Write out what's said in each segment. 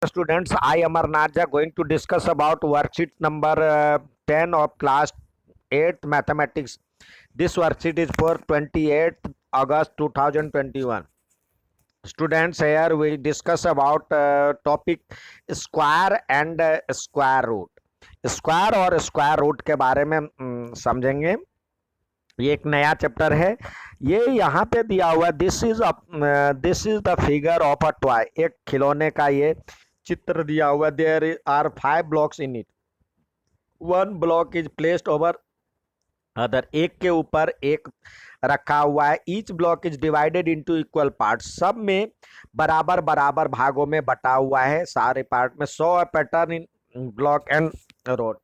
Students, I Amarnath going to discuss about worksheet number 10 of class 8 mathematics. This worksheet is for 28th August 2021. Students, here we discuss about topic square and square root. Square और square root के बारे में समझेंगे। ये एक नया chapter है। ये यहाँ पे दिया हुआ this is the figure of a toy, एक खिलौने का ये चित्र दिया हुआ। There are 5 blocks in it, 1 block is placed over other, एक के ऊपर एक रखा हुआ है। Each block is divided into equal part, सब में बराबर बराबर भागों में बटा हुआ है सारे पार्ट में। So a pattern in block and road.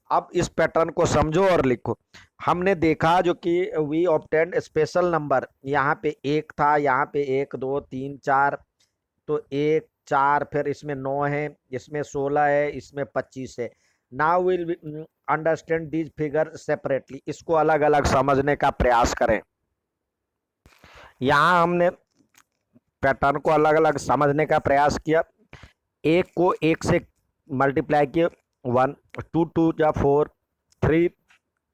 अब इस पैटर्न को समझो और लिखो। हमने देखा जो कि वी ऑब्टेन्ड स्पेशल नंबर, यहाँ पे एक था, यहाँ पे 1 2 3 4, तो 1 4, फिर इसमें 9 है, इसमें 16 है, इसमें 25 है। Now will understand these figure separately, इसको अलग अलग समझने का प्रयास करें। यहाँ हमने पैटर्न को अलग अलग समझने का प्रयास किया। एक को एक से मल्टीप्लाई किए, 1 2 2 जा 4, 3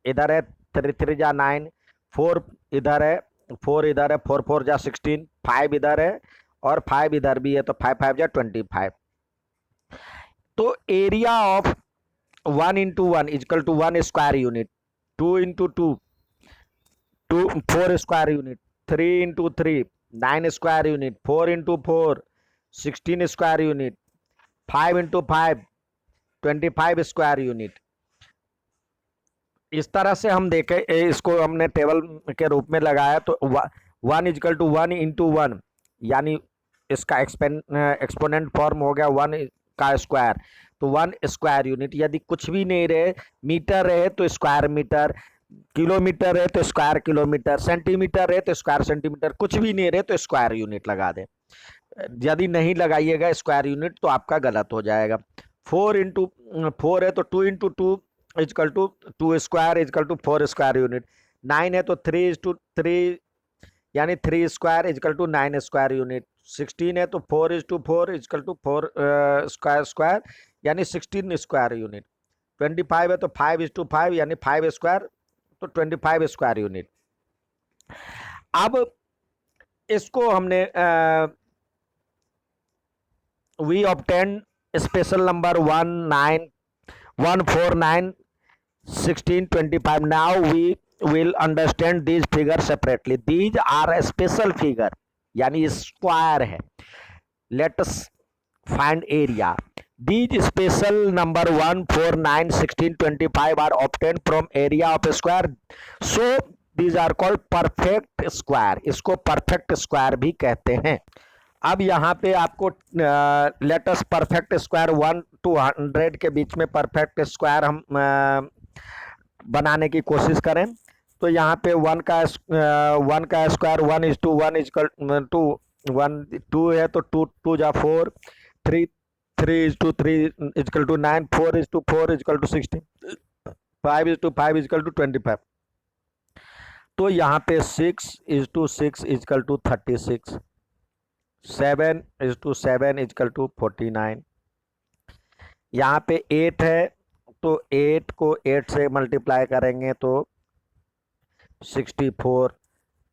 इधर है, 3 3 जा 9, 4 इधर है, 4 इधर है, 4 4 जा 16, 5 इधर है और 5 इधर भी है, तो 5 5 जा 25। तो area of 1 into 1 is equal to 1 square unit, 2 into 2 4 square unit, 3 into 3 9 square unit, 4 into 4 16 square unit, 5 into 5 25 square unit। इस तरह से हम देखें, इसको हमने टेबल के रूप में लगाया, तो 1 is equal to 1 into 1, यानी इसका एक्सपोनेंट फॉर्म हो गया 1 का स्क्वायर, तो 1 स्क्वायर यूनिट। यदि कुछ भी नहीं रहे, मीटर रहे तो स्क्वायर मीटर, किलोमीटर है तो स्क्वायर किलोमीटर, सेंटीमीटर है तो स्क्वायर सेंटीमीटर, कुछ भी नहीं रहे तो स्क्वायर यूनिट लगा दें। यदि नहीं लगाइएगा स्क्वायर यूनिट तो आपका गलत हो जाएगा। 4 into 4 है तो 2 into 2 equal to 2 square equal to 4 square unit. 9 है तो 3 यानी 3 square equal to 9 square unit. 16 है तो 4:4 इजकल टू 4 स्क्वायर यानी 16 स्क्वायर यूनिट। 25 है तो 5:5 यानी 5 स्क्वायर, तो 25 स्क्वायर यूनिट। अब इसको हमने we obtain special number 149 16 25। Now we will understand these figures separately. These are a special figure, यानी स्क्वायर है। Let us find area. These special number 1 4 9 16 25 are obtained from area of a square, so these are called perfect square। इसको perfect square भी कहते हैं। अब यहाँ पे आपको let us perfect square 1 to 100 के बीच में perfect square हम बनाने की कोशिश करें। तो यहाँ पे 1 का स्क्वायर 1:1 इजकल टू 1 2 है तो 2 2 जा 4, 3 3:3 equal to 9, 4:4 equal to 16, 5:5 equal to 25। तो यहाँ पे 6:6 इजकल टू 36, 7:7 इजकल टू 49। यहाँ पे 8 है तो 8 को 8 से मल्टीप्लाई करेंगे तो 64,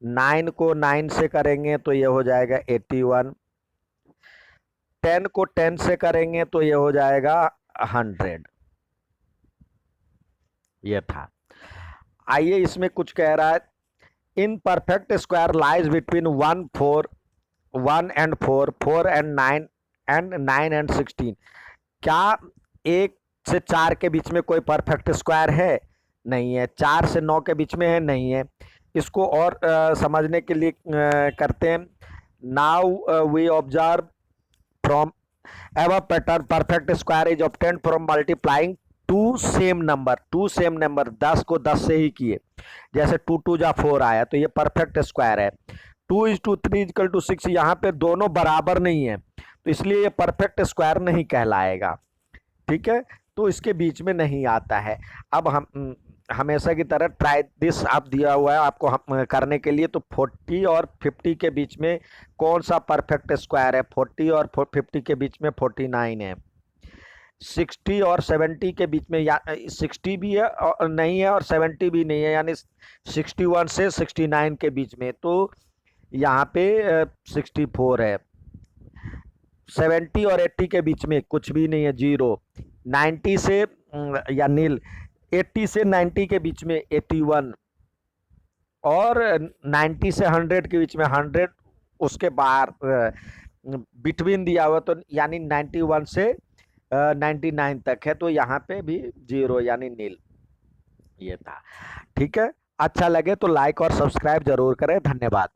9 को 9 से करेंगे तो ये हो जाएगा 81, 10 को 10 से करेंगे तो ये हो जाएगा 100। ये था। आइए इसमें कुछ कह रहा है, in perfect square lies between 1 and 4 4 and 9 and 9 and 16। क्या 1 से 4 के बीच में कोई परफेक्ट स्क्वायर है? नहीं है। 4 से 9 के बीच में है? नहीं है। इसको और समझने के लिए करते हैं। Now we observe from ever pattern perfect square is obtained from multiplying 2 same number 10 को 10 से ही किए। जैसे 2 2 जा 4 आया तो ये परफेक्ट स्क्वायर है। 2:3 इजकल टू 6, यहाँ पे दोनों बराबर नहीं है तो इसलिए ये परफेक्ट स्क्वायर नहीं कहलाएगा। ठीक है, तो इसके बीच में नहीं आता है। अब हम हमेशा की तरह ट्राई दिस आप दिया हुआ है आपको करने के लिए। तो 40 और 50 के बीच में कौन सा परफेक्ट स्क्वायर है? 40 और 50 के बीच में 49 है। 60 और 70 के बीच में, या 60 भी है और नहीं है और 70 भी नहीं है, यानी 61 से 69 के बीच में। तो यहाँ पे 64 है। 70 और 80 के बीच में कुछ भी नहीं है, जीरो। 90 से या नील। 80 से 90 के बीच में 81, और 90 से 100 के बीच में 100, उसके बाहर बिटवीन दिया हुआ, तो यानी 91 से 99 तक है। तो यहाँ पे भी जीरो यानी नील, ये था। ठीक है, अच्छा लगे तो लाइक और सब्सक्राइब जरूर करें। धन्यवाद।